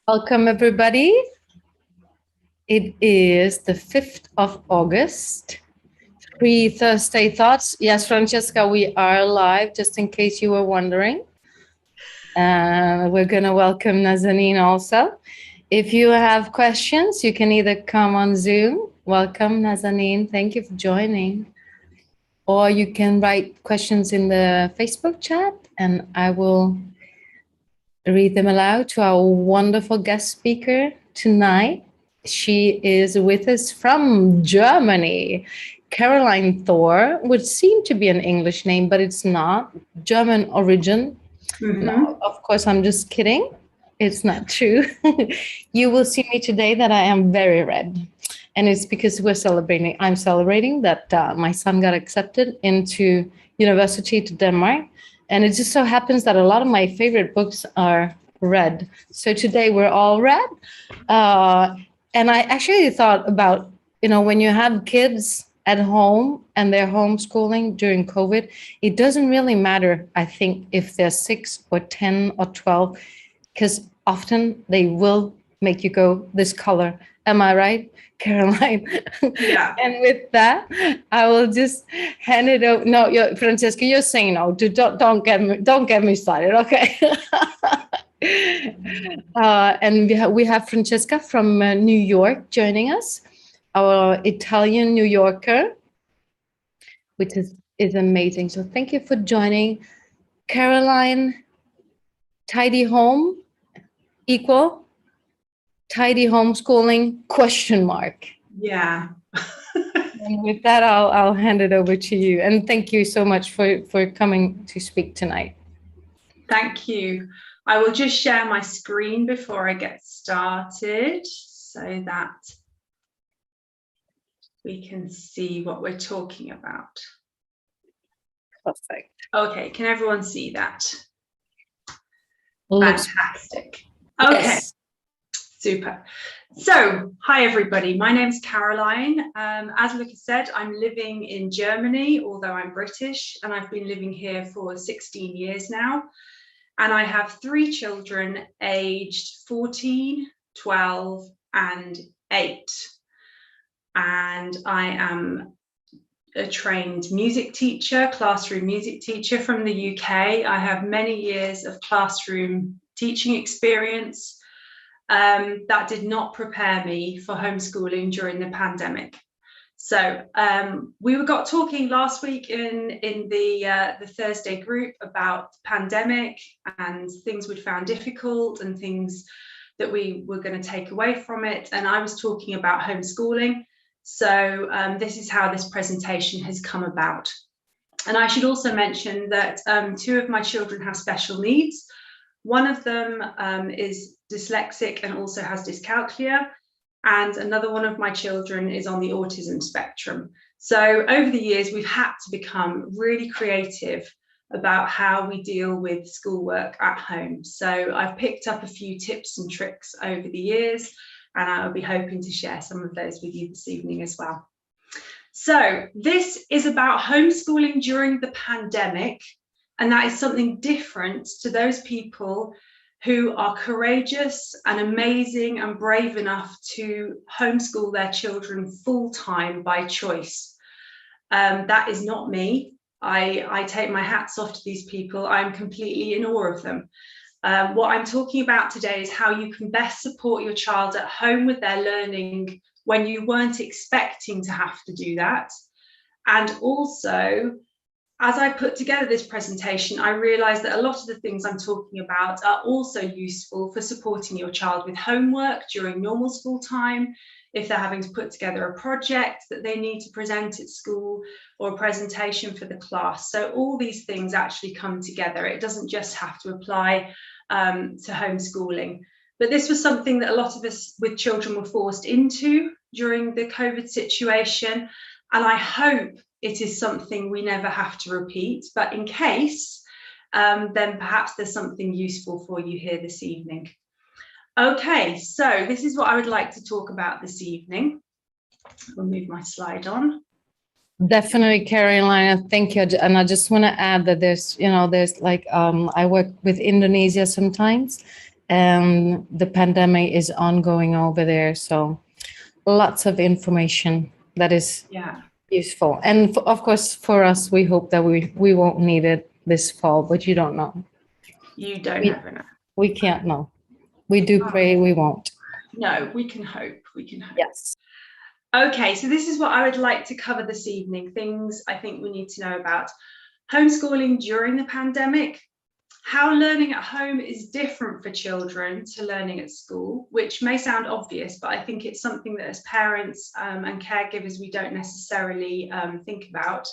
Welcome, everybody. It is the 5th of August. Free Thursday Thoughts. Yes, Francesca, we are live, just in case you were wondering. We're going to welcome Nazanin also. If you have questions, you can either come on Zoom. Welcome, Nazanin. Thank you for joining. Or you can write questions in the Facebook chat, and I will read them aloud to our wonderful guest speaker tonight. She is with us from Germany, Caroline Thor, which seemed to be an English name, but it's not. German origin. No, of course, I'm just kidding. It's not true. You will see me today that I am very red. And it's because I'm celebrating that my son got accepted into university to Denmark. And it just so happens that a lot of my favorite books are red. So today we're all red. And I actually thought about, when you have kids at home and they're homeschooling during COVID, it doesn't really matter, I think, if they're 6 or 10 or 12, because often they will make you go this color. Am I right, Caroline? Yeah. And with that, I will just hand it over. No, Francesca, you're saying no. Don't get me started, okay? And we have Francesca from New York joining us, our Italian New Yorker, which is amazing. So thank you for joining, Caroline. Tidy home equal tidy homeschooling ? Yeah. And with that, I'll hand it over to you. And thank you so much for coming to speak tonight. Thank you. I will just share my screen before I get started so that we can see what we're talking about. Perfect. Okay, can everyone see that? Looks fantastic. Okay. Yes. Super. So, hi everybody, my name's Caroline. As Lykke said, I'm living in Germany, although I'm British, and I've been living here for 16 years now. And I have 3 children aged 14, 12, and 8. And I am a trained music teacher, classroom music teacher from the UK. I have many years of classroom teaching experience. That did not prepare me for homeschooling during the pandemic. So we got talking last week in the Thursday group about the pandemic and things we'd found difficult and things that we were going to take away from it. And I was talking about homeschooling. So this is how this presentation has come about. And I should also mention that 2 of my children have special needs. One of them is dyslexic and also has dyscalculia, and another one of my children is on the autism spectrum. So over the years, we've had to become really creative about how we deal with schoolwork at home. So I've picked up a few tips and tricks over the years, and I'll be hoping to share some of those with you this evening as well. So this is about homeschooling during the pandemic, and that is something different to those people who are courageous and amazing and brave enough to homeschool their children full-time by choice. That is not me. I take my hats off to these people. I'm completely in awe of them. What I'm talking about today is how you can best support your child at home with their learning when you weren't expecting to have to do that. And also, as I put together this presentation, I realized that a lot of the things I'm talking about are also useful for supporting your child with homework during normal school time, if they're having to put together a project that they need to present at school or a presentation for the class. So all these things actually come together. It doesn't just have to apply to homeschooling. But this was something that a lot of us with children were forced into during the COVID situation. And I hope it is something we never have to repeat, but in case, then perhaps there's something useful for you here this evening. Okay, so this is what I would like to talk about this evening. I'll move my slide on. Definitely, Caroline, thank you. And I just want to add that there's like, I work with Indonesia sometimes, and the pandemic is ongoing over there. So lots of information that is useful. And of course, for us, we hope that we won't need it this fall, but you don't know. You don't ever know. We can't know. We do pray we won't. No, we can hope. We can hope. Yes. Okay, so this is what I would like to cover this evening. Things I think we need to know about homeschooling during the pandemic, how learning at home is different for children to learning at school, which may sound obvious, but I think it's something that as parents and caregivers, we don't necessarily think about.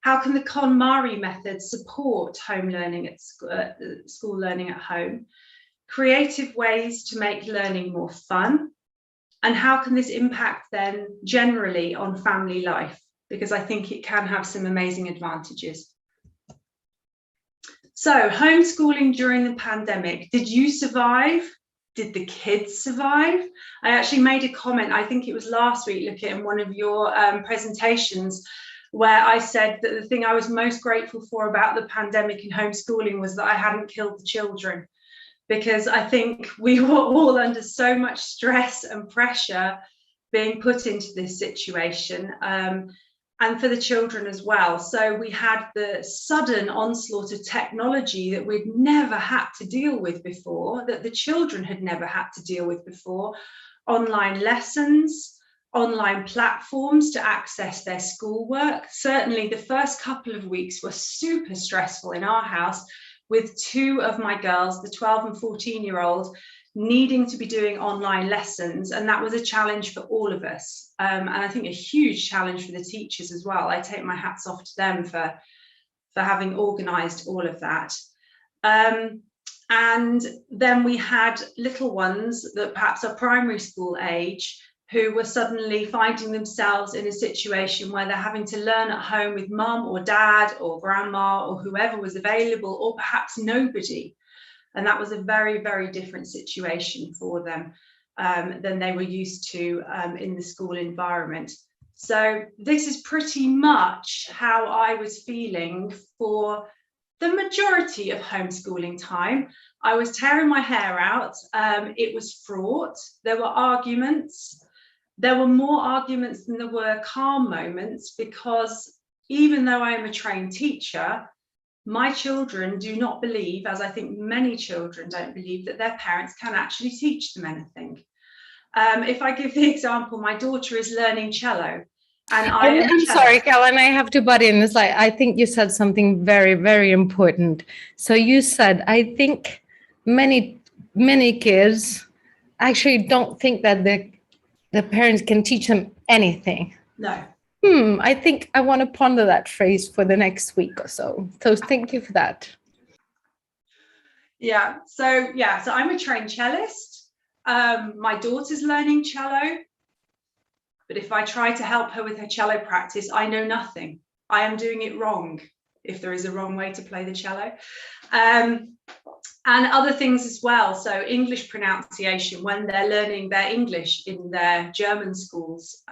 How can the KonMari Method support home learning at school learning at home? Creative ways to make learning more fun. And how can this impact then generally on family life? Because I think it can have some amazing advantages. So homeschooling during the pandemic, did you survive? Did the kids survive? I actually made a comment, I think it was last week, Lykke, in one of your presentations, where I said that the thing I was most grateful for about the pandemic and homeschooling was that I hadn't killed the children, because I think we were all under so much stress and pressure being put into this situation, and for the children as well. So we had the sudden onslaught of technology that we'd never had to deal with before, that the children had never had to deal with before. Online lessons, online platforms to access their schoolwork. Certainly the first couple of weeks were super stressful in our house, with two of my girls, the 12 and 14-year-old, needing to be doing online lessons. And that was a challenge for all of us. And I think a huge challenge for the teachers as well. I take my hats off to them for having organised all of that. And then we had little ones that perhaps are primary school age, who were suddenly finding themselves in a situation where they're having to learn at home with mum or dad or grandma or whoever was available, or perhaps nobody. And that was a very, very different situation for them than they were used to in the school environment. So this is pretty much how I was feeling for the majority of homeschooling time. I was tearing my hair out. It was fraught. There were arguments. There were more arguments than there were calm moments, because even though I am a trained teacher, my children do not believe, as I think many children don't believe, that their parents can actually teach them anything. If I give the example, my daughter is learning cello. And I'm sorry, Caroline, I have to butt in. It's like, I think you said something very, very important. So you said, I think many kids actually don't think that the parents can teach them anything. No. I think I want to ponder that phrase for the next week or so. So thank you for that. Yeah, so I'm a trained cellist. My daughter's learning cello, but if I try to help her with her cello practice, I know nothing. I am doing it wrong, if there is a wrong way to play the cello. And other things as well. So English pronunciation when they're learning their English in their German schools.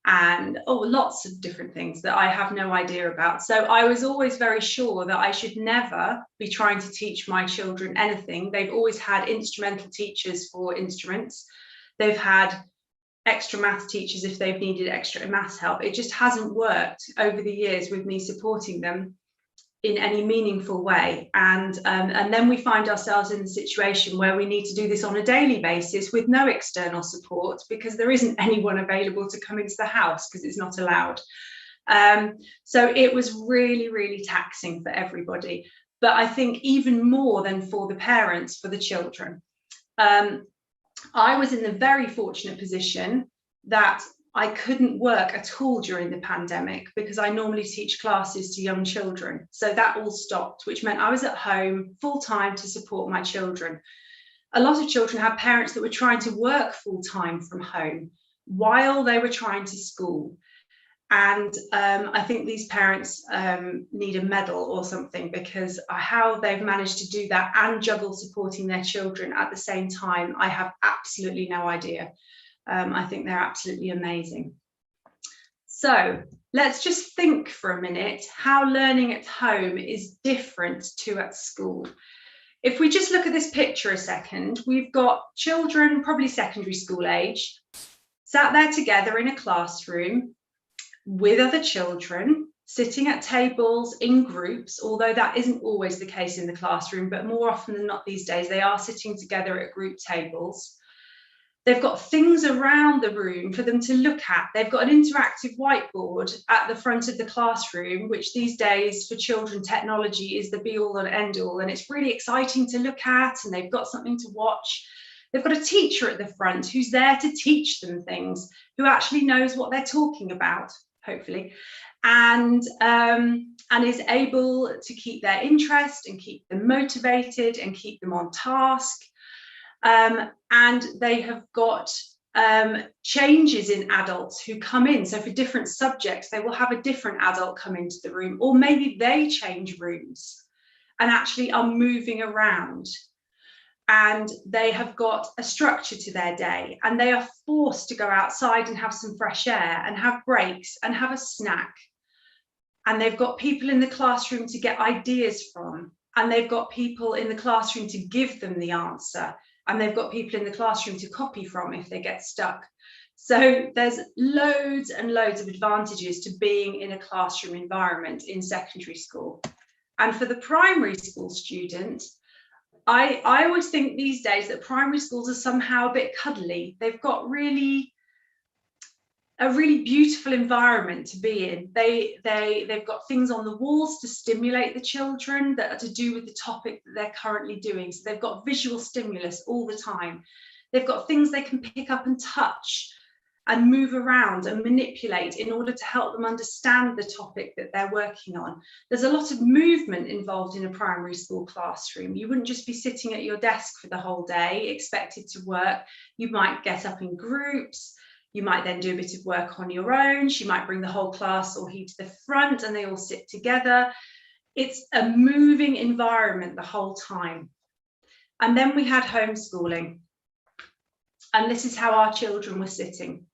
And lots of different things that I have no idea about. So I was always very sure that I should never be trying to teach my children anything. They've always had instrumental teachers for instruments. They've had extra math teachers if they've needed extra math help. It just hasn't worked over the years with me supporting them in any meaningful way. And then we find ourselves in the situation where we need to do this on a daily basis with no external support, because there isn't anyone available to come into the house because it's not allowed. So it was really, really taxing for everybody. But I think even more than for the parents, for the children. I was in the very fortunate position that I couldn't work at all during the pandemic, because I normally teach classes to young children. So that all stopped, which meant I was at home full time to support my children. A lot of children had parents that were trying to work full time from home while they were trying to school. And I think these parents need a medal or something, because how they've managed to do that and juggle supporting their children at the same time, I have absolutely no idea. I think they're absolutely amazing. So let's just think for a minute how learning at home is different to at school. if we just look at this picture a second, we've got children, probably secondary school age, sat there together in a classroom with other children, sitting at tables in groups, although that isn't always the case in the classroom, but more often than not these days, they are sitting together at group tables. They've got things around the room for them to look at. They've got an interactive whiteboard at the front of the classroom, which these days for children, technology is the be all and end all. And it's really exciting to look at, and they've got something to watch. They've got a teacher at the front who's there to teach them things, who actually knows what they're talking about, hopefully, and is able to keep their interest and keep them motivated and keep them on task. And they have got changes in adults who come in. So for different subjects, they will have a different adult come into the room, or maybe they change rooms and actually are moving around. And they have got a structure to their day, and they are forced to go outside and have some fresh air and have breaks and have a snack. And they've got people in the classroom to get ideas from, and they've got people in the classroom to give them the answer, and they've got people in the classroom to copy from if they get stuck. So there's loads and loads of advantages to being in a classroom environment in secondary school. And for the primary school student, I always think these days that primary schools are somehow a bit cuddly. They've got a really beautiful environment to be in. They've got things on the walls to stimulate the children that are to do with the topic that they're currently doing. So they've got visual stimulus all the time. They've got things they can pick up and touch and move around and manipulate in order to help them understand the topic that they're working on. There's a lot of movement involved in a primary school classroom. You wouldn't just be sitting at your desk for the whole day expected to work. You might get up in groups. You might then do a bit of work on your own. She might bring the whole class or he to the front and they all sit together. It's a moving environment the whole time. And then we had homeschooling. And this is how our children were sitting.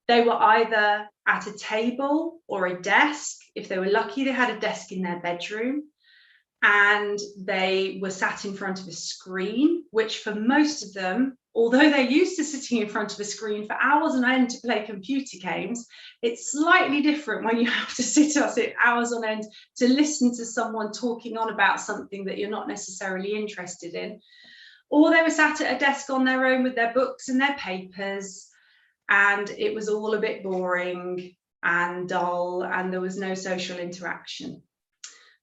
They were either at a table or a desk. If they were lucky, they had a desk in their bedroom. And they were sat in front of a screen, which for most of them, although they're used to sitting in front of a screen for hours on end to play computer games, it's slightly different when you have to sit hours on end to listen to someone talking on about something that you're not necessarily interested in. Or they were sat at a desk on their own with their books and their papers, and it was all a bit boring and dull, and there was no social interaction.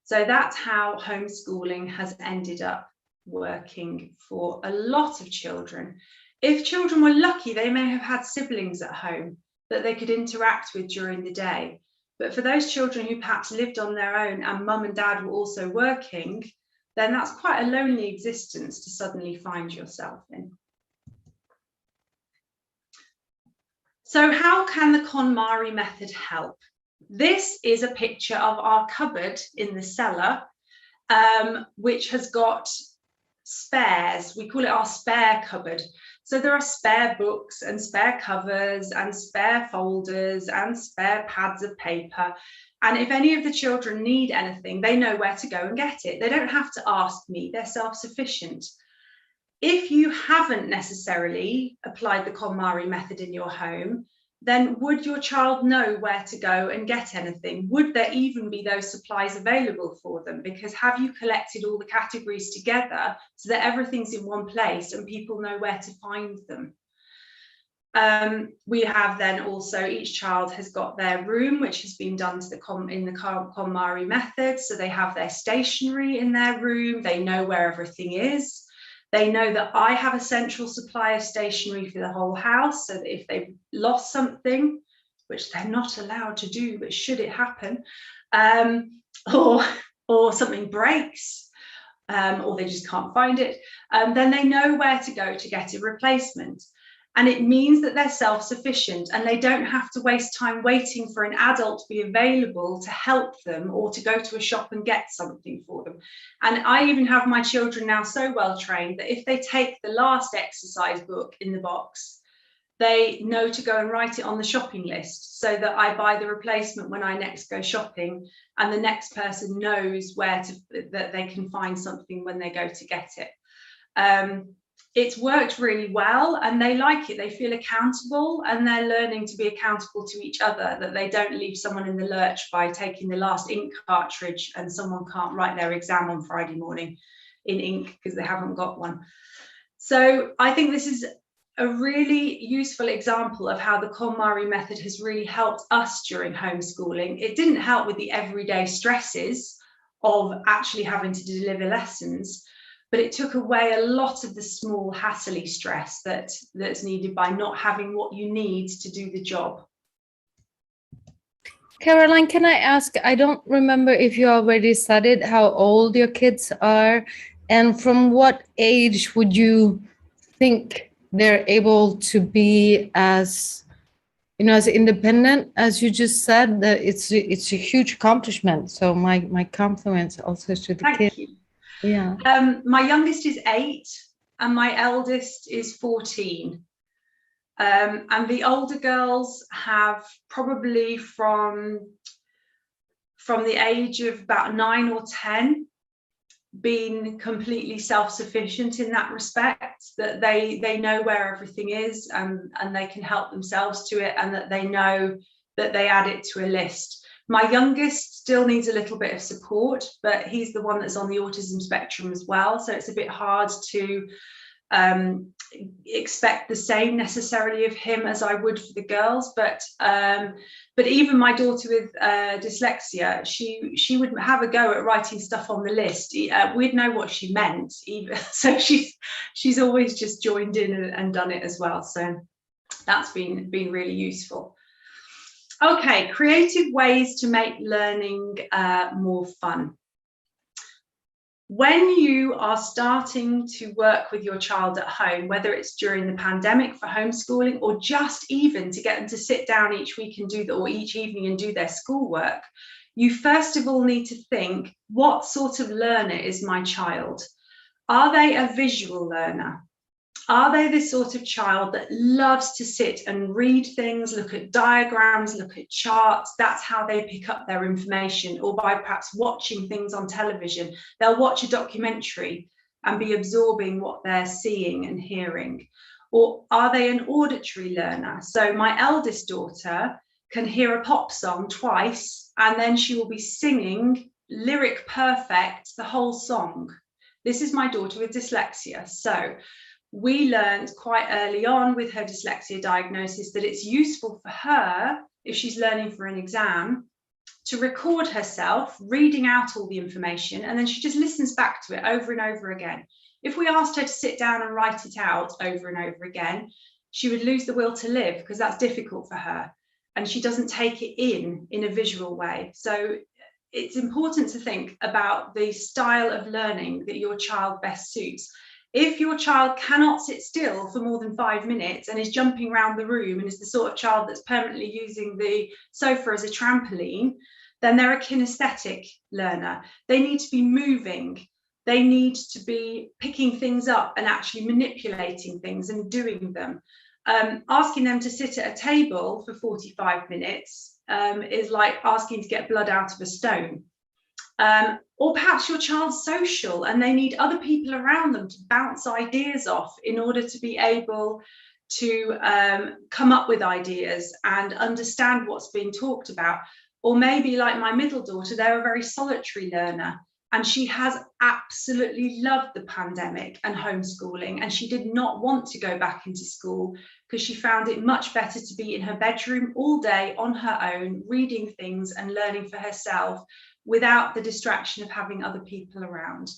So that's how homeschooling has ended up working for a lot of children. If children were lucky, they may have had siblings at home that they could interact with during the day. But for those children who perhaps lived on their own and mum and dad were also working, then that's quite a lonely existence to suddenly find yourself in. So how can the KonMari method help? This is a picture of our cupboard in the cellar, which has got spares. We call it our spare cupboard. So there are spare books and spare covers and spare folders and spare pads of paper. And if any of the children need anything, they know where to go and get it. They don't have to ask me, they're self-sufficient. If you haven't necessarily applied the KonMari method in your home, then would your child know where to go and get anything? Would there even be those supplies available for them? Because have you collected all the categories together so that everything's in one place and people know where to find them? We have then also, each child has got their room, which has been done to in the KonMari method. So they have their stationery in their room. They know where everything is. They know that I have a central supply of stationery for the whole house, so that if they've lost something, which they're not allowed to do, but should it happen, or something breaks, or they just can't find it, then they know where to go to get a replacement. And it means that they're self-sufficient and they don't have to waste time waiting for an adult to be available to help them or to go to a shop and get something for them. And I even have my children now so well trained that if they take the last exercise book in the box, they know to go and write it on the shopping list so that I buy the replacement when I next go shopping, and the next person knows that they can find something when they go to get it. It's worked really well, and they like it. They feel accountable, and they're learning to be accountable to each other, that they don't leave someone in the lurch by taking the last ink cartridge and someone can't write their exam on Friday morning in ink because they haven't got one. So I think this is a really useful example of how the KonMari method has really helped us during homeschooling. It didn't help with the everyday stresses of actually having to deliver lessons, but it took away a lot of the small hassly stress that's needed by not having what you need to do the job. Caroline, can I ask, I don't remember if you already studied how old your kids are, and from what age would you think they're able to be as, as independent as you just said? That it's a huge accomplishment. So my compliments also to the kids. Thank you. Yeah. My youngest is 8 and my eldest is 14. And the older girls have probably from the age of about 9 or 10 been completely self-sufficient in that respect, that they know where everything is, and they can help themselves to it, and that they know that they add it to a list. My youngest still needs a little bit of support, but he's the one that's on the autism spectrum as well, so it's a bit hard to expect the same necessarily of him as I would for the girls. But even my daughter with dyslexia, she would have a go at writing stuff on the list. We'd know what she meant, even so she's always just joined in and done it as well. So that's been really useful. Okay, creative ways to make learning more fun. When you are starting to work with your child at home, whether it's during the pandemic for homeschooling or just even to get them to sit down each week and each evening and do their schoolwork, you first of all need to think, what sort of learner is my child? Are they a visual learner? Are they the sort of child that loves to sit and read things, look at diagrams, look at charts? That's how they pick up their information, or by perhaps watching things on television. They'll watch a documentary and be absorbing what they're seeing and hearing. Or are they an auditory learner? So my eldest daughter can hear a pop song twice, and then she will be singing lyric perfect the whole song. This is my daughter with dyslexia. So we learned quite early on with her dyslexia diagnosis that it's useful for her, if she's learning for an exam, to record herself reading out all the information, and then she just listens back to it over and over again. If we asked her to sit down and write it out over and over again, she would lose the will to live, because that's difficult for her, and she doesn't take it in a visual way. So it's important to think about the style of learning that your child best suits. If your child cannot sit still for more than 5 minutes and is jumping around the room and is the sort of child that's permanently using the sofa as a trampoline, then they're a kinesthetic learner. They need to be moving. They need to be picking things up and actually manipulating things and doing them. Asking them to sit at a table for 45 minutes is like asking to get blood out of a stone. Or perhaps your child's social and they need other people around them to bounce ideas off in order to be able to come up with ideas and understand what's being talked about. Or maybe like my middle daughter, they're a very solitary learner, and she has absolutely loved the pandemic and homeschooling, and she did not want to go back into school because she found it much better to be in her bedroom all day on her own, reading things and learning for herself, without the distraction of having other people around.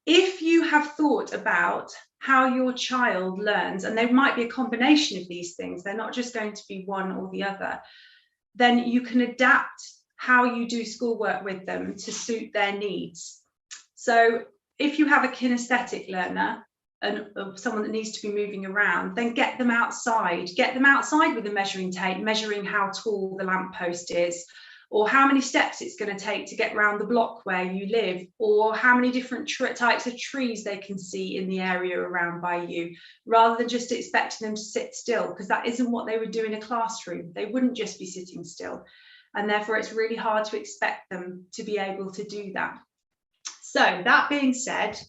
If you have thought about how your child learns, and there might be a combination of these things, they're not just going to be one or the other, then you can adapt how you do schoolwork with them to suit their needs. So if you have a kinesthetic learner and someone that needs to be moving around, then get them outside with a measuring tape, measuring how tall the lamppost is, or how many steps it's going to take to get around the block where you live, or how many different types of trees they can see in the area around by you, rather than just expecting them to sit still, because that isn't what they would do in a classroom. They wouldn't just be sitting still. And therefore, it's really hard to expect them to be able to do that. So that being said,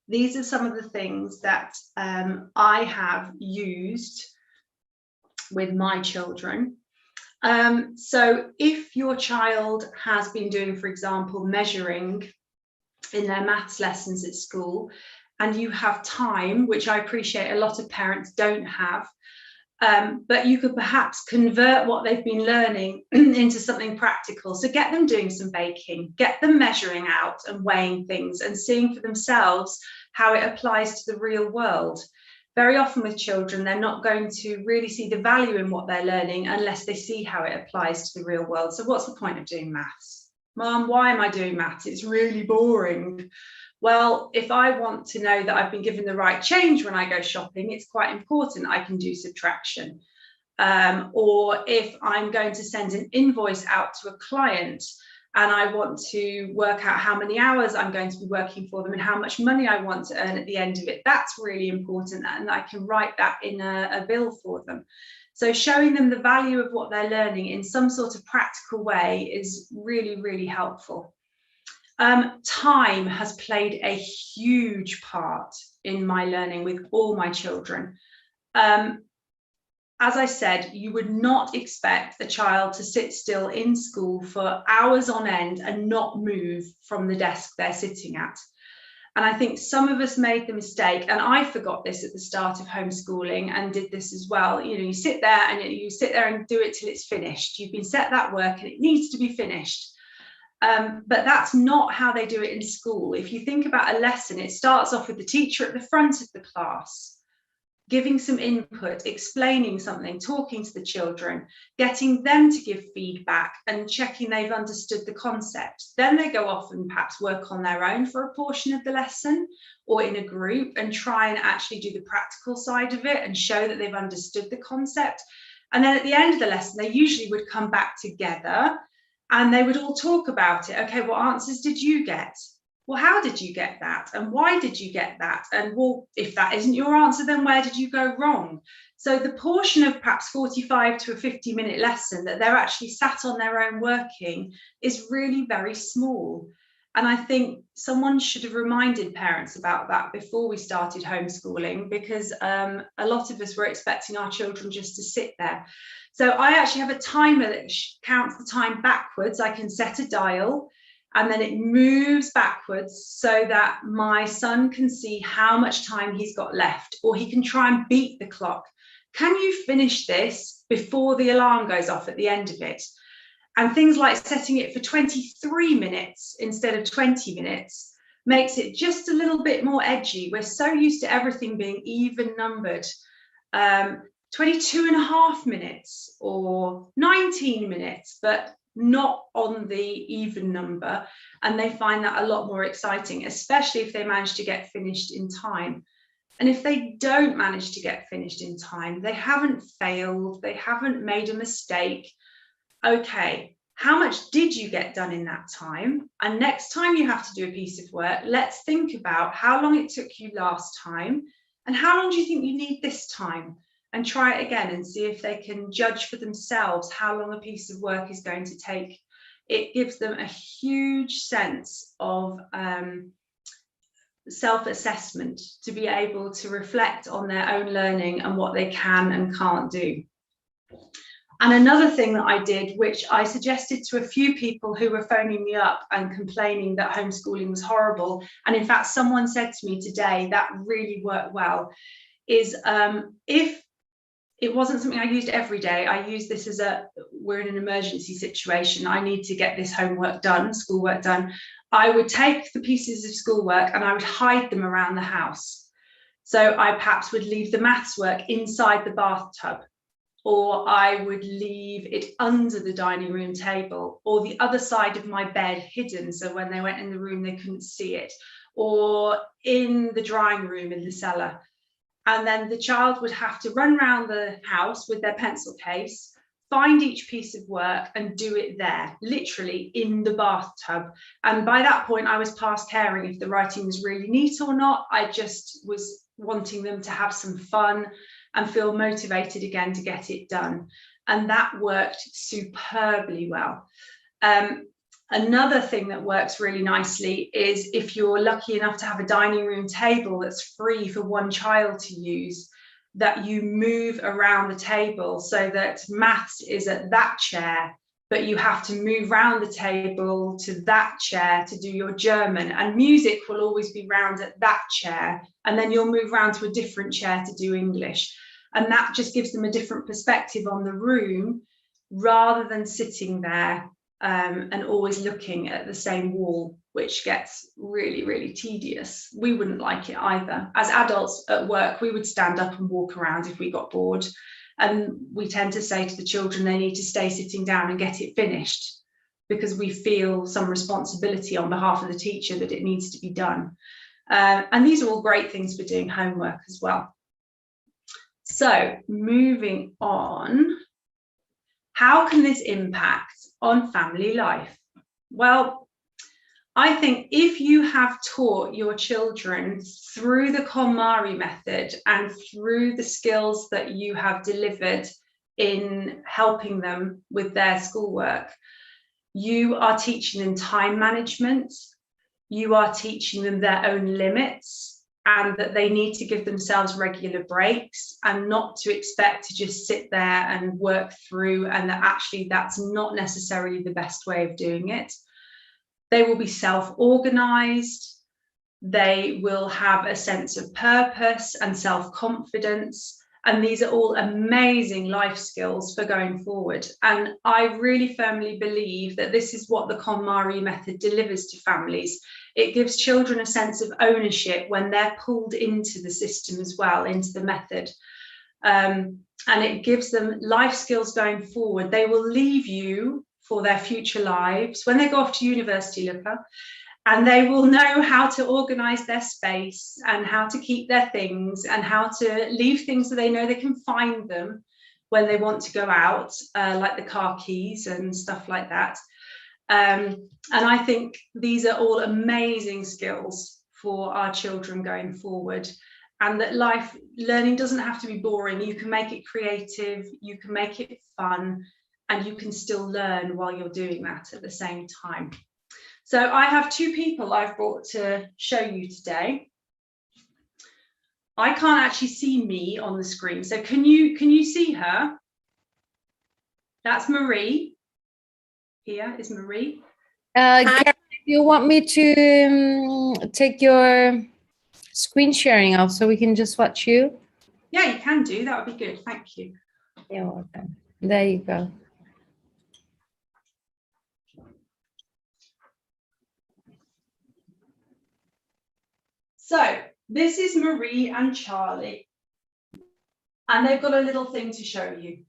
these are some of the things that I have used with my children. So if your child has been doing, for example, measuring in their maths lessons at school, and you have time, which I appreciate a lot of parents don't have, but you could perhaps convert what they've been learning into something practical. So get them doing some baking, get them measuring out and weighing things and seeing for themselves how it applies to the real world. Very often with children, they're not going to really see the value in what they're learning unless they see how it applies to the real world. So what's the point of doing maths? Mom, why am I doing maths? It's really boring. Well, if I want to know that I've been given the right change when I go shopping, it's quite important I can do subtraction. Or if I'm going to send an invoice out to a client and I want to work out how many hours I'm going to be working for them and how much money I want to earn at the end of it, that's really important, and I can write that in a bill for them. So showing them the value of what they're learning in some sort of practical way is really, really helpful. Time has played a huge part in my learning with all my children. As I said, you would not expect a child to sit still in school for hours on end and not move from the desk they're sitting at. And I think some of us made the mistake, and I forgot this at the start of homeschooling and did this as well. You know, you sit there and do it till it's finished. You've been set that work and it needs to be finished. But that's not how they do it in school. If you think about a lesson, it starts off with the teacher at the front of the class, giving some input, explaining something, talking to the children, getting them to give feedback and checking they've understood the concept. Then they go off and perhaps work on their own for a portion of the lesson or in a group and try and actually do the practical side of it and show that they've understood the concept. And then at the end of the lesson, they usually would come back together and they would all talk about it. Okay, what answers did you get? Well, how did you get that? And why did you get that? And well, if that isn't your answer, then where did you go wrong? So the portion of perhaps 45 to a 50-minute lesson that they're actually sat on their own working is really very small. And I think someone should have reminded parents about that before we started homeschooling, because a lot of us were expecting our children just to sit there. So I actually have a timer that counts the time backwards. I can set a dial and then it moves backwards so that my son can see how much time he's got left, or he can try and beat the clock. Can you finish this before the alarm goes off at the end of it? And things like setting it for 23 minutes instead of 20 minutes makes it just a little bit more edgy. We're so used to everything being even numbered. 22 and a half minutes or 19 minutes, but not on the even number. And they find that a lot more exciting, especially if they manage to get finished in time. And if they don't manage to get finished in time, they haven't failed, they haven't made a mistake. Okay, how much did you get done in that time? And next time you have to do a piece of work, let's think about how long it took you last time and how long do you think you need this time? And try it again and see if they can judge for themselves how long a piece of work is going to take. It gives them a huge sense of self-assessment to be able to reflect on their own learning and what they can and can't do. And another thing that I did, which I suggested to a few people who were phoning me up and complaining that homeschooling was horrible, and in fact someone said to me today that really worked well, is if it wasn't something I used every day, I use this as we're in an emergency situation, I need to get this homework done, schoolwork done. I would take the pieces of schoolwork and I would hide them around the house. So I perhaps would leave the maths work inside the bathtub, or I would leave it under the dining room table, or the other side of my bed hidden, so when they went in the room they couldn't see it, or in the drying room in the cellar. And then the child would have to run around the house with their pencil case, find each piece of work and do it there, literally in the bathtub. And by that point, I was past caring if the writing was really neat or not. I just was wanting them to have some fun and feel motivated again to get it done. And that worked superbly well. Another thing that works really nicely is if you're lucky enough to have a dining room table that's free for one child to use, that you move around the table so that maths is at that chair, but you have to move around the table to that chair to do your German, and music will always be round at that chair, and then you'll move around to a different chair to do English. And that just gives them a different perspective on the room rather than sitting there and always looking at the same wall, which gets really, really tedious. We wouldn't like it either. As adults at work, we would stand up and walk around if we got bored. And we tend to say to the children, they need to stay sitting down and get it finished, because we feel some responsibility on behalf of the teacher that it needs to be done. And these are all great things for doing homework as well. So moving on, how can this impact on family life? Well, I think if you have taught your children through the KonMari method and through the skills that you have delivered in helping them with their schoolwork, you are teaching them time management, you are teaching them their own limits, and that they need to give themselves regular breaks and not to expect to just sit there and work through, and that actually that's not necessarily the best way of doing it. They will be self-organized, they will have a sense of purpose and self-confidence, and these are all amazing life skills for going forward. And I really firmly believe that this is what the KonMari method delivers to families. It gives children a sense of ownership when they're pulled into the system as well, into the method. And it gives them life skills going forward. They will leave you for their future lives when they go off to university, Lykke, and they will know how to organize their space and how to keep their things and how to leave things so they know they can find them when they want to go out, like the car keys and stuff like that. And I think these are all amazing skills for our children going forward, and that life learning doesn't have to be boring. You can make it creative, you can make it fun, and you can still learn while you're doing that at the same time. So I have two people I've brought to show you today. I can't actually see me on the screen, so can you see her? That's Marie. Here is Marie. Karen, do you want me to take your screen sharing off so we can just watch you? Yeah, you can do. That would be good. Thank you. You're welcome. There you go. So this is Marie and Charlie, and they've got a little thing to show you.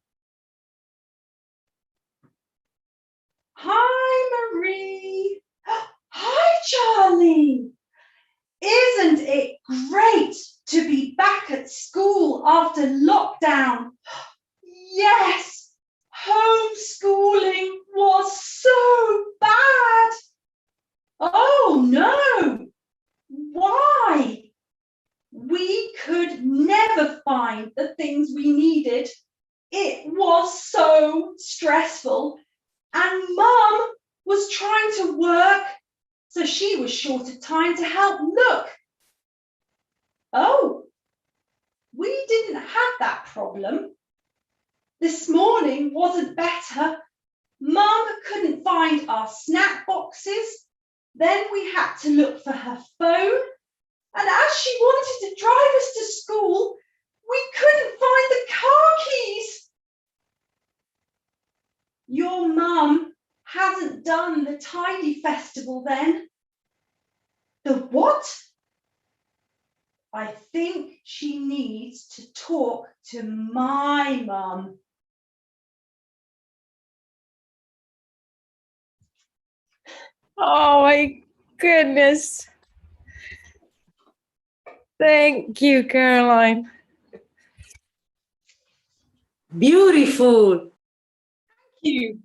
Hi, Marie. Hi, Charlie. Isn't it great to be back at school after lockdown? Yes, homeschooling was so bad. Oh no, why? We could never find the things we needed. It was so stressful. And Mum was trying to work, so she was short of time to help. Look. Oh, we didn't have that problem. This morning wasn't better. Mum couldn't find our snack boxes. Then we had to look for her phone. And as she wanted to drive us to school, we couldn't find the car keys. Your mum hasn't done the tidy festival then. The what? I think she needs to talk to my mum. Oh my goodness. Thank you, Caroline. Beautiful. you.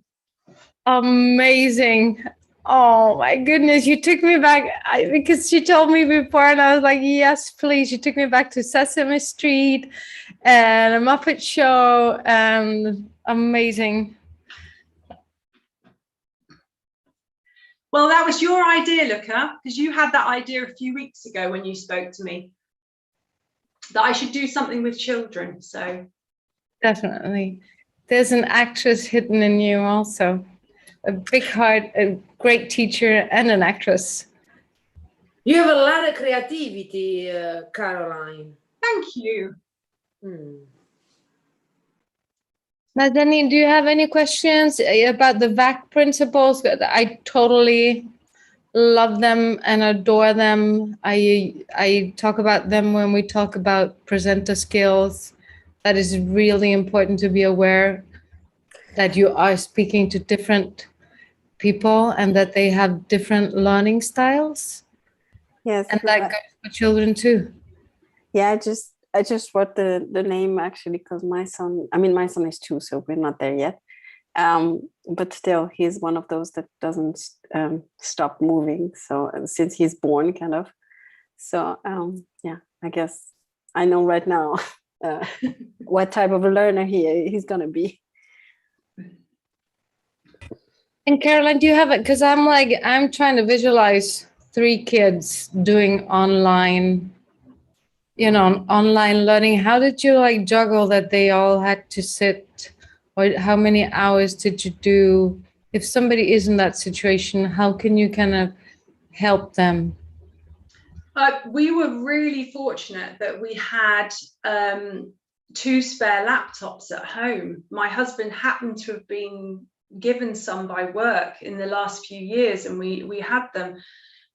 Amazing. Oh my goodness, you took me back because she told me before and I was like, yes, please. You took me back to Sesame Street and a Muppet Show and amazing. Well, that was your idea, Lykke, because you had that idea a few weeks ago when you spoke to me that I should do something with children. So definitely. There's an actress hidden in you also. A big heart, a great teacher, and an actress. You have a lot of creativity, Caroline. Thank you. Nadine, do you have any questions about the VAC principles? I totally love them and adore them. I talk about them when we talk about presenter skills. That is really important to be aware that you are speaking to different people and that they have different learning styles. Yes, and that goes for children too. Yeah, I just wrote the name actually because my son is 2, so we're not there yet. But still, he's one of those that doesn't stop moving. So since he's born, kind of. So yeah, I guess I know right now what type of a learner he's gonna be. And Caroline, do you have it? Because I'm trying to visualize 3 kids doing online, online learning. How did you juggle that they all had to sit? Or how many hours did you do? If somebody is in that situation, how can you kind of help them? We were really fortunate that we had 2 spare laptops at home. My husband happened to have been given some by work in the last few years, and we had them.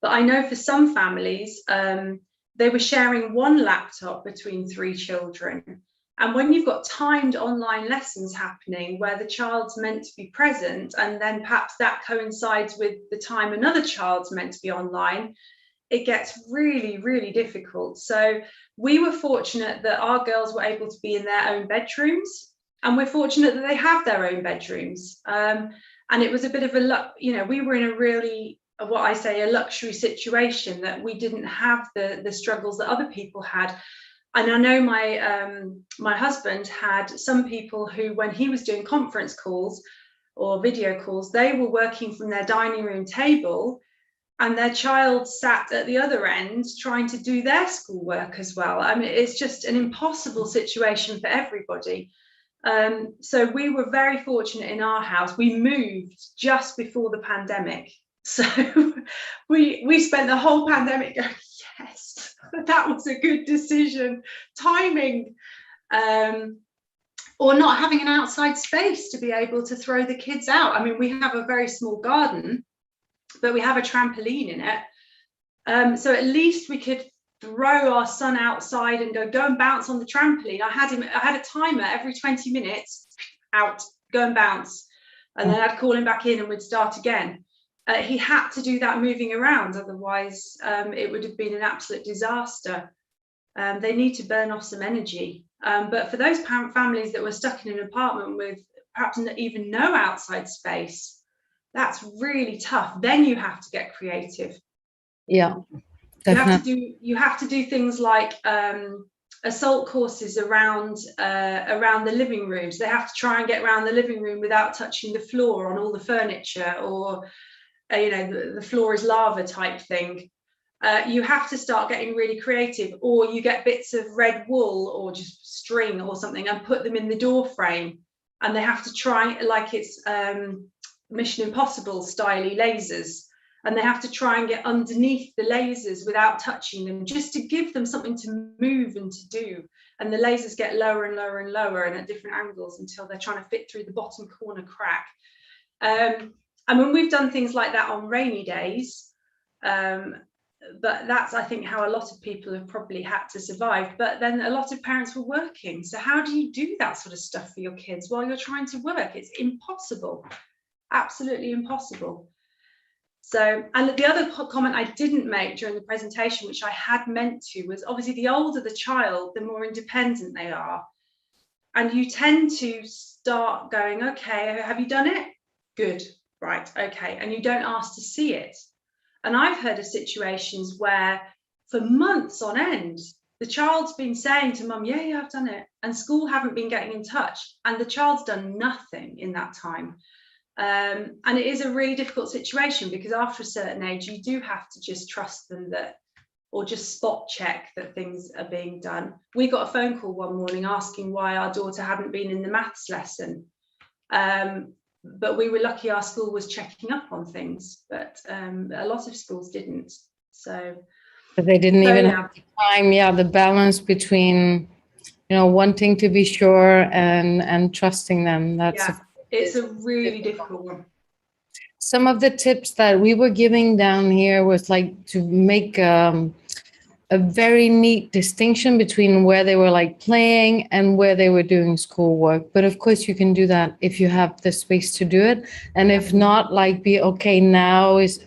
But I know for some families, they were sharing 1 laptop between 3 children. And when you've got timed online lessons happening where the child's meant to be present, and then perhaps that coincides with the time another child's meant to be online, it gets really, really difficult. So we were fortunate that our girls were able to be in their own bedrooms, and we're fortunate that they have their own bedrooms. And it was a bit of a luck, we were in a really, what I say, a luxury situation that we didn't have the struggles that other people had. And I know my husband had some people who, when he was doing conference calls or video calls, they were working from their dining room table, and their child sat at the other end trying to do their schoolwork as well. I mean, it's just an impossible situation for everybody. So we were very fortunate in our house. We moved just before the pandemic. So we spent the whole pandemic going, yes, that was a good decision. Timing. Or not having an outside space to be able to throw the kids out. I mean, we have a very small garden, but we have a trampoline in it. So at least we could throw our son outside and go and bounce on the trampoline. I had a timer every 20 minutes, out, go and bounce. And then I'd call him back in and we'd start again. He had to do that moving around, otherwise it would have been an absolute disaster. They need to burn off some energy. But for those families that were stuck in an apartment with perhaps even no outside space, that's really tough. Then you have to get creative. Yeah, definitely. You have to do things like assault courses around the living rooms. They have to try and get around the living room without touching the floor on all the furniture, or the floor is lava type thing. You have to start getting really creative, or you get bits of red wool or just string or something and put them in the door frame, and they have to try, like it's Mission Impossible styly lasers, and they have to try and get underneath the lasers without touching them, just to give them something to move and to do. And the lasers get lower and lower and lower and at different angles until they're trying to fit through the bottom corner crack. And when we've done things like that on rainy days, but that's, I think, how a lot of people have probably had to survive. But then a lot of parents were working. So how do you do that sort of stuff for your kids while you're trying to work? It's impossible, absolutely impossible. So, and the other comment I didn't make during the presentation, which I had meant to, was obviously the older the child, the more independent they are. And you tend to start going, okay, have you done it? Good, right, okay. And you don't ask to see it. And I've heard of situations where for months on end, the child's been saying to mum, yeah, I've done it. And school haven't been getting in touch. And the child's done nothing in that time. And it is a really difficult situation, because after a certain age, you do have to just trust them that, or just spot check that things are being done. We got a phone call one morning asking why our daughter hadn't been in the maths lesson. But we were lucky our school was checking up on things, but a lot of schools didn't. So but they didn't even have the time, the balance between, wanting to be sure and trusting them. It's a really difficult one. Some of the tips that we were giving down here was like to make a very neat distinction between where they were like playing and where they were doing schoolwork. But of course you can do that if you have the space to do it. And if not, like be okay, now it's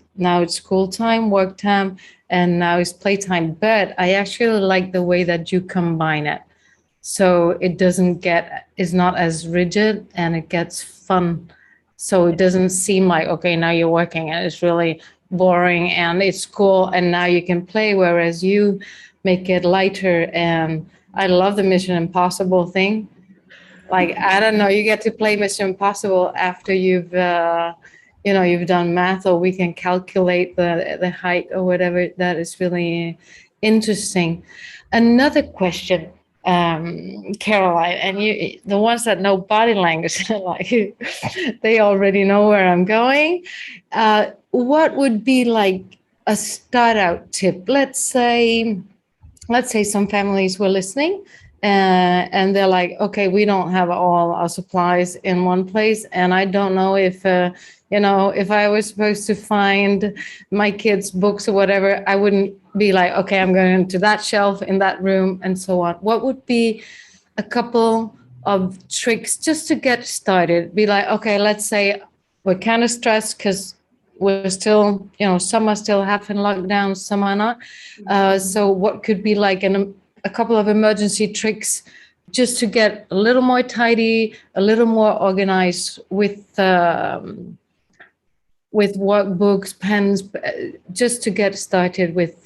school time, work time, and now it's playtime. But I actually like the way that you combine it. So it it's not as rigid and it gets fun. So it doesn't seem like, okay, now you're working and it's really boring and it's school and now you can play, whereas you make it lighter. And I love the Mission Impossible thing. Like, I don't know, you get to play Mission Impossible after you've done math, or we can calculate the height or whatever. That is really interesting. Another question, Caroline, and you, the ones that know body language, like they already know where I'm going. What would be like a start out tip? Let's say some families were listening, and they're like, okay, we don't have all our supplies in one place, and I don't know if if I was supposed to find my kids' books or whatever, I wouldn't be like, okay, I'm going to that shelf in that room and so on. What would be a couple of tricks just to get started? Be like, okay, let's say we're kind of stressed because we're still, some are still half in lockdown, some are not. So what could be like a couple of emergency tricks just to get a little more tidy, a little more organized with workbooks, pens, just to get started with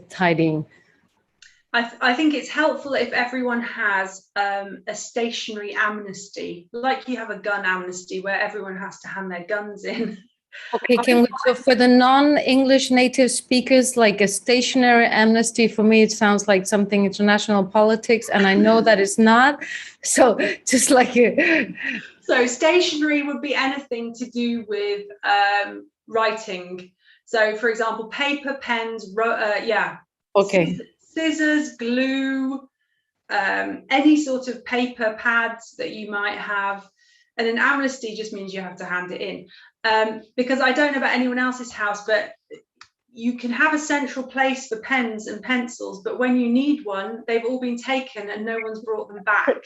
tidying? I think it's helpful if everyone has a stationary amnesty, like you have a gun amnesty where everyone has to hand their guns in. Okay, so for the non-English native speakers, like a stationary amnesty, for me, it sounds like something international politics, and I know that it's not. So just like So stationery would be anything to do with writing. So for example, paper, pens, okay. Scissors, glue, any sort of paper pads that you might have. And an amnesty just means you have to hand it in. Because I don't know about anyone else's house, but you can have a central place for pens and pencils, but when you need one, they've all been taken and no one's brought them back.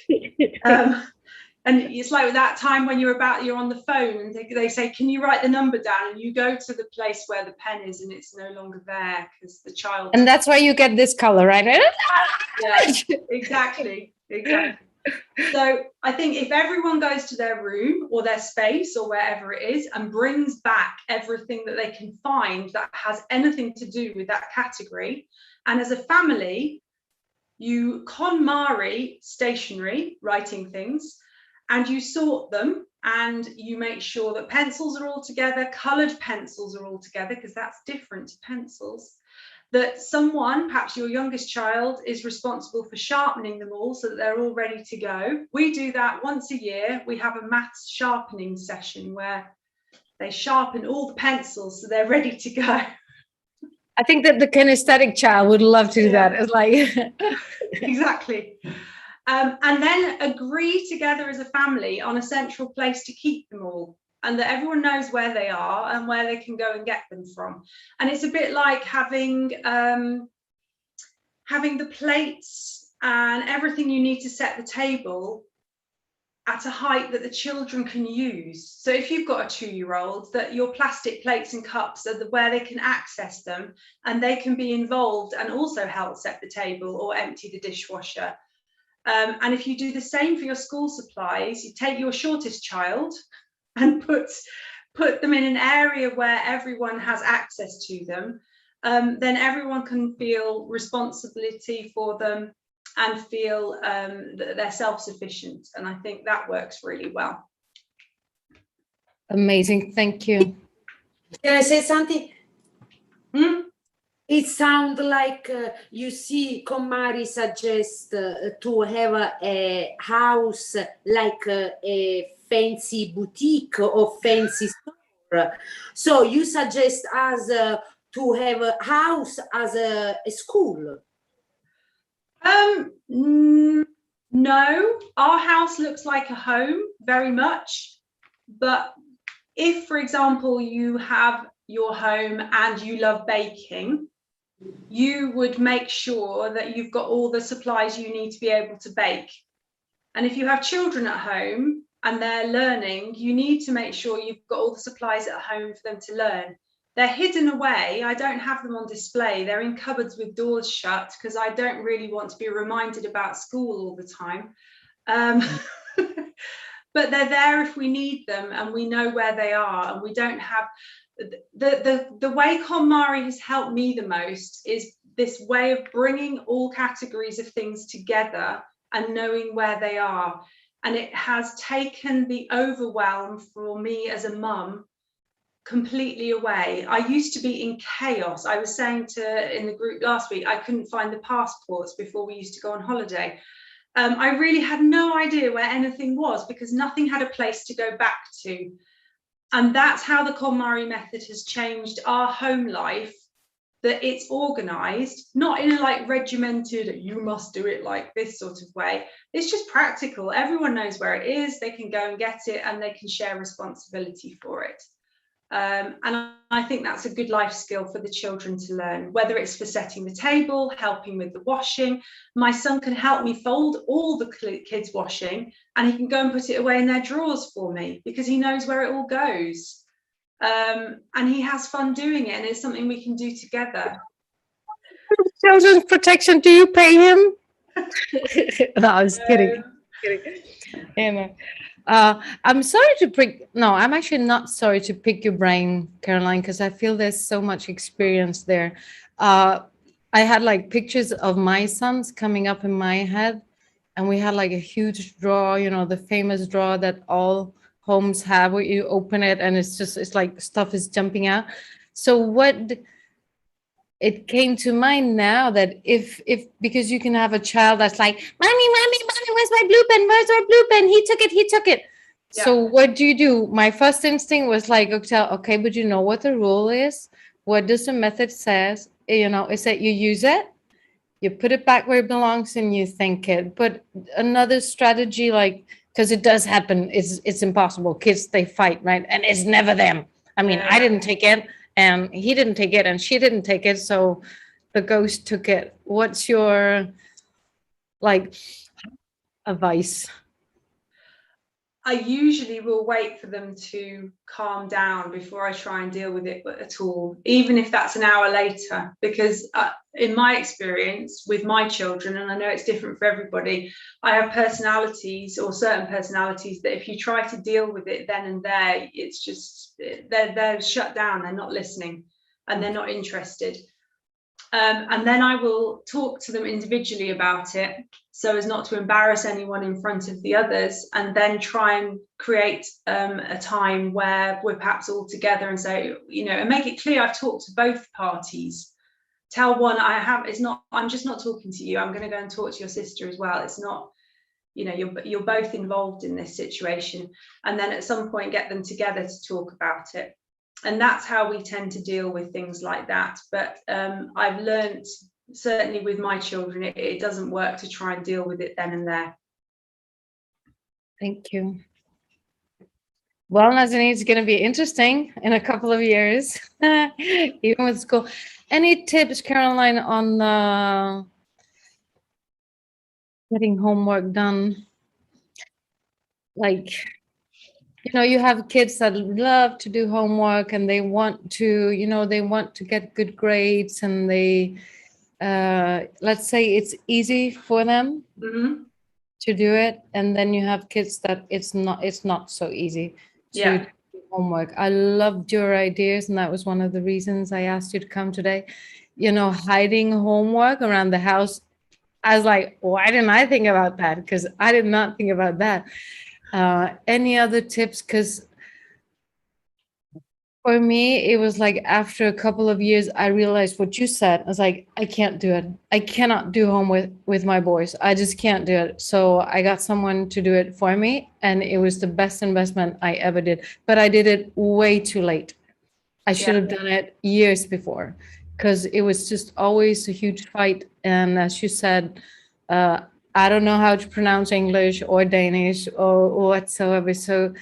And it's like that time when you're on the phone and they say, can you write the number down? And you go to the place where the pen is and it's no longer there because the child. And that's why you get this color, right? Yeah, exactly. So I think if everyone goes to their room or their space or wherever it is and brings back everything that they can find that has anything to do with that category, and as a family, you KonMari stationery, writing things, and you sort them and you make sure that pencils are all together, coloured pencils are all together, because that's different to pencils. That someone, perhaps your youngest child, is responsible for sharpening them all so that they're all ready to go. We do that once a year. We have a maths sharpening session where they sharpen all the pencils so they're ready to go. I think that the kinesthetic child would love to do that. It's like exactly. And then agree together as a family on a central place to keep them all, and that everyone knows where they are and where they can go and get them from. And it's a bit like having the plates and everything you need to set the table at a height that the children can use. So if you've got a 2-year-old, that your plastic plates and cups are where they can access them and they can be involved and also help set the table or empty the dishwasher. And if you do the same for your school supplies, you take your shortest child and put them in an area where everyone has access to them, then everyone can feel responsibility for them and feel that they're self-sufficient. And I think that works really well. Amazing. Thank you. Can I say something? Hmm? It sounds like you see KonMari suggests to have a house like a fancy boutique or fancy store. So you suggest us to have a house as a school? No, our house looks like a home very much. But if, for example, you have your home and you love baking, you would make sure that you've got all the supplies you need to be able to bake. And if you have children at home and they're learning, you need to make sure you've got all the supplies at home for them to learn. They're hidden away. I don't have them on display. They're in cupboards with doors shut because I don't really want to be reminded about school all the time. But they're there if we need them and we know where they are, and we don't have the way KonMari has helped me the most is this way of bringing all categories of things together and knowing where they are. And it has taken the overwhelm for me as a mum completely away. I used to be in chaos. I was saying in the group last week, I couldn't find the passports before we used to go on holiday. I really had no idea where anything was because nothing had a place to go back to. And that's how the KonMari method has changed our home life, that it's organized, not in a like regimented, you must do it like this sort of way. It's just practical. Everyone knows where it is. They can go and get it and they can share responsibility for it. And I think that's a good life skill for the children to learn, whether it's for setting the table, helping with the washing. My son can help me fold all the kids' washing and he can go and put it away in their drawers for me because he knows where it all goes. And he has fun doing it, and it's something we can do together. Children's protection, do you pay him? No, I was kidding. I'm sorry to pick, no, I'm actually not sorry to pick your brain, Caroline, because I feel there's so much experience there. I had like pictures of my sons coming up in my head, and we had like a huge drawer, you know, the famous drawer that all homes have where you open it and it's like stuff is jumping out. So what it came to mind now that if because you can have a child that's like, mommy, where's my blue pen? Where's our blue pen? He took it. Yeah. So what do? My first instinct was like, okay, but you know what the rule is? What does the method says? You know, is that you use it, you put it back where it belongs, and you think it. But another strategy, like, because it does happen, it's impossible. Kids, they fight, right? And it's never them. I mean, I didn't take it, and he didn't take it, and she didn't take it, so the ghost took it. What's your like advice? I usually will wait for them to calm down before I try and deal with it at all, even if that's an hour later, because in my experience with my children, and I know it's different for everybody, I have personalities or certain personalities that if you try to deal with it then and there, it's just, they're shut down, they're not listening and they're not interested. And then I will talk to them individually about it so as not to embarrass anyone in front of the others, and then try and create a time where we're perhaps all together and say, you know, and make it clear I've talked to both parties. Tell one, I'm just not talking to you. I'm going to go and talk to your sister as well. It's not, you know, you're both involved in this situation. And then at some point get them together to talk about it. And that's how we tend to deal with things like that. But I've learned, certainly with my children, it doesn't work to try and deal with it then and there. Thank you. Well, Nazanin, it's going to be interesting in a couple of years, even with school. Any tips, Caroline, on getting homework done? Like, you know, you have kids that love to do homework and they want to, you know, they want to get good grades, and they, let's say it's easy for them. Mm-hmm. to do it, and then you have kids that it's not so easy to do homework. I loved your ideas, and that was one of the reasons I asked you to come today. You know, hiding homework around the house. I was like, why didn't I think about that? Because I did not think about that. Any other tips? Because for me, it was like after a couple of years, I realized what you said. I was like, I can't do it. I cannot do homework with my boys. I just can't do it. So I got someone to do it for me, and it was the best investment I ever did. But I did it way too late. I should have done it years before, because it was just always a huge fight. And as you said, I don't know how to pronounce English or Danish or whatsoever. So,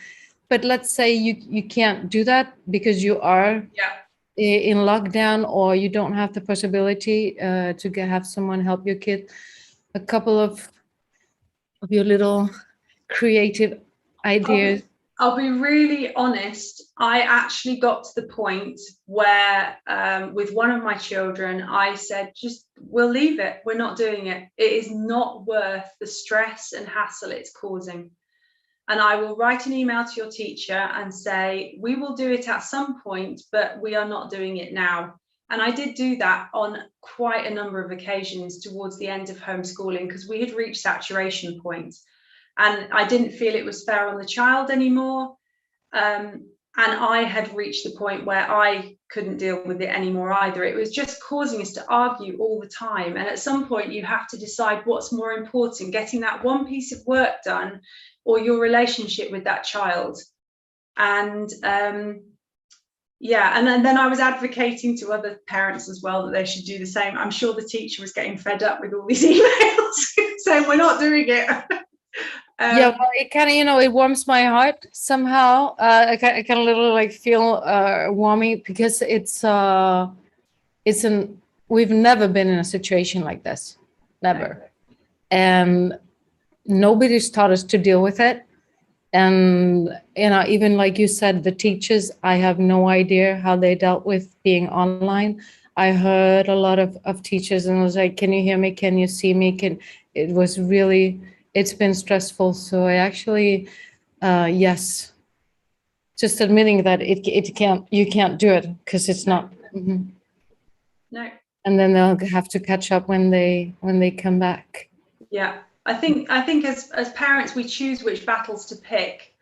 but let's say you can't do that because you are in lockdown, or you don't have the possibility to have someone help your kid. A couple of your little creative ideas. I'll be really honest. I actually got to the point where with one of my children, I said, just, we'll leave it. We're not doing it. It is not worth the stress and hassle it's causing. And I will write an email to your teacher and say, we will do it at some point, but we are not doing it now. And I did do that on quite a number of occasions towards the end of homeschooling, because we had reached saturation point. And I didn't feel it was fair on the child anymore. And I had reached the point where I couldn't deal with it anymore either. It was just causing us to argue all the time. And at some point, you have to decide what's more important, getting that one piece of work done or your relationship with that child. And and then I was advocating to other parents as well that they should do the same. I'm sure the teacher was getting fed up with all these emails saying we're not doing it. Well, it kind of, it warms my heart somehow. I kind of little like feel warmy, because we've never been in a situation like this, never. And nobody's taught us to deal with it. And, even like you said, the teachers, I have no idea how they dealt with being online. I heard a lot of teachers, and I was like, can you hear me? Can you see me? It was really, it's been stressful. So I actually, yes, just admitting that you can't do it because it's not. Mm-hmm. No. And then they'll have to catch up when they come back. Yeah. I think as parents, we choose which battles to pick.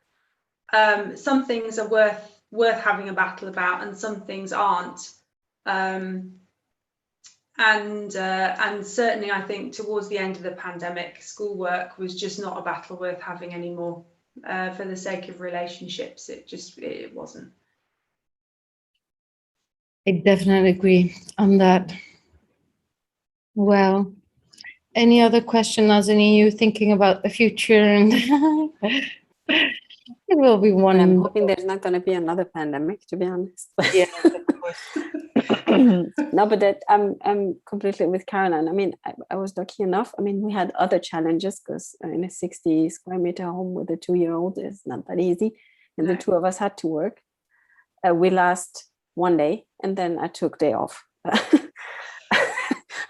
Some things are worth having a battle about, and some things aren't. And certainly, I think towards the end of the pandemic, schoolwork was just not a battle worth having anymore. For the sake of relationships, it wasn't. I definitely agree on that. Well. Any other question, Nazanin? You thinking about the future? And it will be one. I'm hoping there's not going to be another pandemic, to be honest. Yeah, of course. No, but that I'm completely with Caroline. I mean, I was lucky enough. I mean, we had other challenges, because in a 60 square meter home with a 2-year-old is not that easy, and the two of us had to work. We last one day, and then I took day off.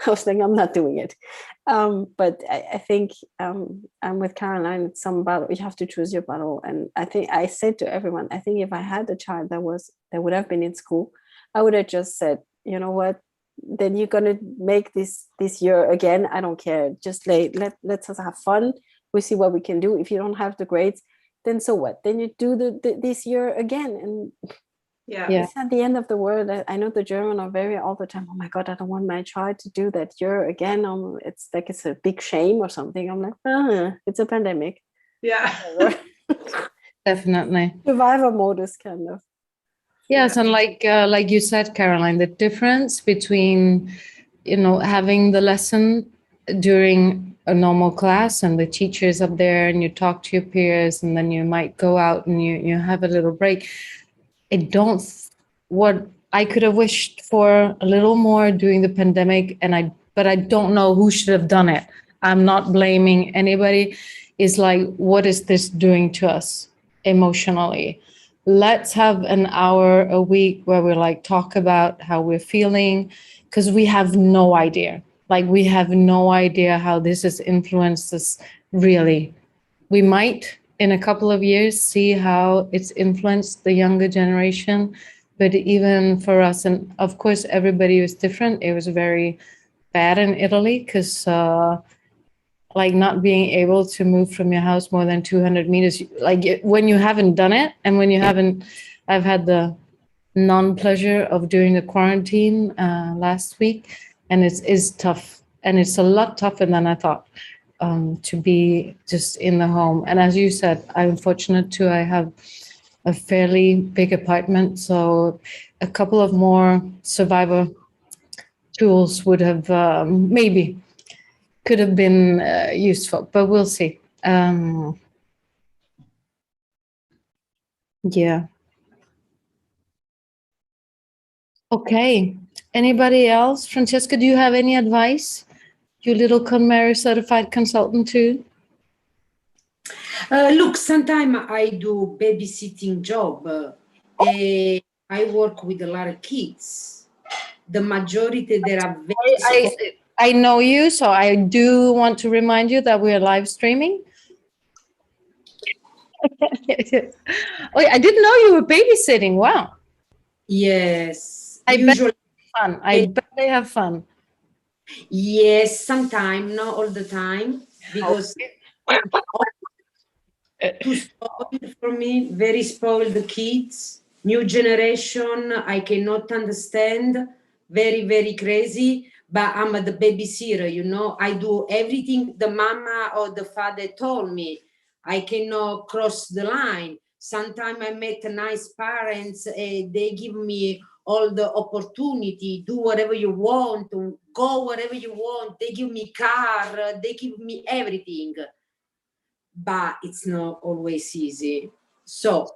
I was like, I'm not doing it. But I think I'm with Caroline. It's some battle. You have to choose your battle. And I think I said to everyone, I think if I had a child that would have been in school, I would have just said, you know what, then you're going to make this year again. I don't care. Just let's us have fun. We see what we can do. If you don't have the grades, then so what? Then you do this year again. And yeah, it's not the end of the world. I know the German are very all the time, oh my God, I don't want my child to do that year again. It's like it's a big shame or something. I'm like, it's a pandemic. Yeah. Definitely. Survivor modus, kind of. Yes, and like you said, Caroline, the difference between, having the lesson during a normal class and the teacher is up there and you talk to your peers, and then you might go out and you have a little break. What I could have wished for a little more during the pandemic, but I don't know who should have done it. I'm not blaming anybody. It's like, what is this doing to us emotionally? Let's have an hour a week where we talk about how we're feeling, because we have no idea. We have no idea how this has influenced us really. We might in a couple of years see how it's influenced the younger generation. But even for us, and of course, everybody was different. It was very bad in Italy because like not being able to move from your house more than 200 meters, like when you haven't done it and when you haven't, I've had the non-pleasure of doing the quarantine last week, and it is tough, and it's a lot tougher than I thought to be just in the home. And as you said, I'm fortunate too. I have a fairly big apartment, so a couple of more survivor tools would have maybe could have been useful, but we'll see. Yeah. Okay. Anybody else? Francesca, do you have any advice? You little KonMari certified consultant too? Look, sometimes I do babysitting job. I work with a lot of kids. The majority, there are very I know you, so I do want to remind you that we are live streaming. Oh, I didn't know you were babysitting. Wow. Yes. I Usually, bet fun. I bet they have fun. yes, sometimes, not all the time, because too spoiled for me, very spoiled kids, new generation, I cannot understand, very, very crazy, but I'm the babysitter, you know, I do everything the mama or the father told me. I cannot cross the line. Sometimes I met nice parents, they give me all the opportunity, do whatever you want, go wherever you want, they give me car, they give me everything. But it's not always easy. So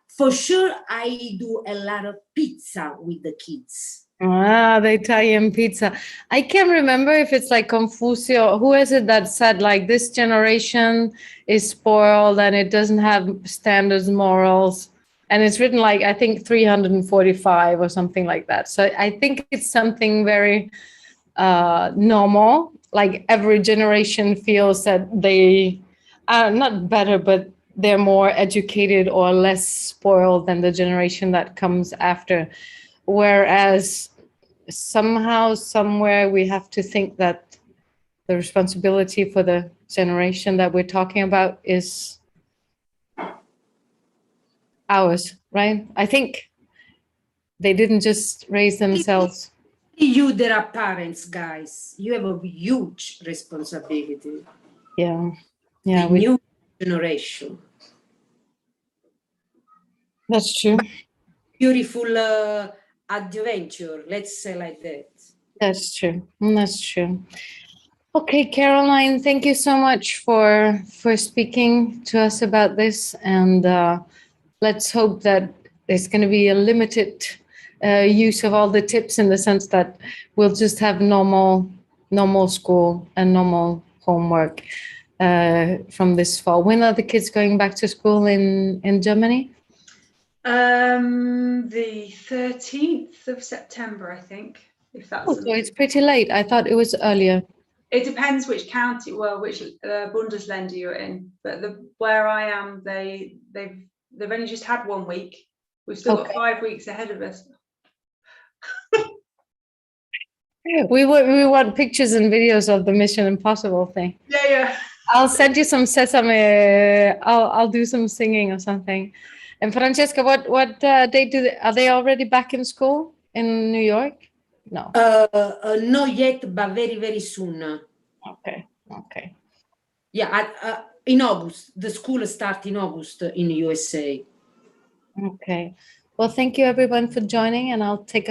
for sure, I do a lot of pizza with the kids. Ah, the Italian pizza. I can't remember if it's like Confucio. Who is it that said like this generation is spoiled and it doesn't have standards, morals? And it's written like, I think 345 or something like that. So I think it's something very normal. Like every generation feels that they are not better, but they're more educated or less spoiled than the generation that comes after. Whereas somehow, somewhere, we have to think that the responsibility for the generation that we're talking about is ours, right? I think they didn't just raise themselves. You, there are parents, guys. You have a huge responsibility. Yeah, yeah. The new generation. That's true. Beautiful adventure, let's say like that. That's true. That's true. Okay, Caroline, thank you so much for speaking to us about this, and let's hope that there's going to be a limited use of all the tips, in the sense that we'll just have normal school and normal homework from this fall. When are the kids going back to school in Germany? The 13th of September, I think. If that's so it's pretty late. I thought it was earlier. It depends which county, well, which Bundesländer you're in. But where I am, they've only just had 1 week. We've still got 5 weeks ahead of us. We want pictures and videos of the Mission Impossible thing. Yeah. I'll send you some sesame. I'll do some singing or something. And Francesca, what date are they already back in school in New York? No. Not yet, but very, very soon. Okay. Yeah, in August. The school starts in August in the USA. Okay. Well, thank you everyone for joining, and I'll take us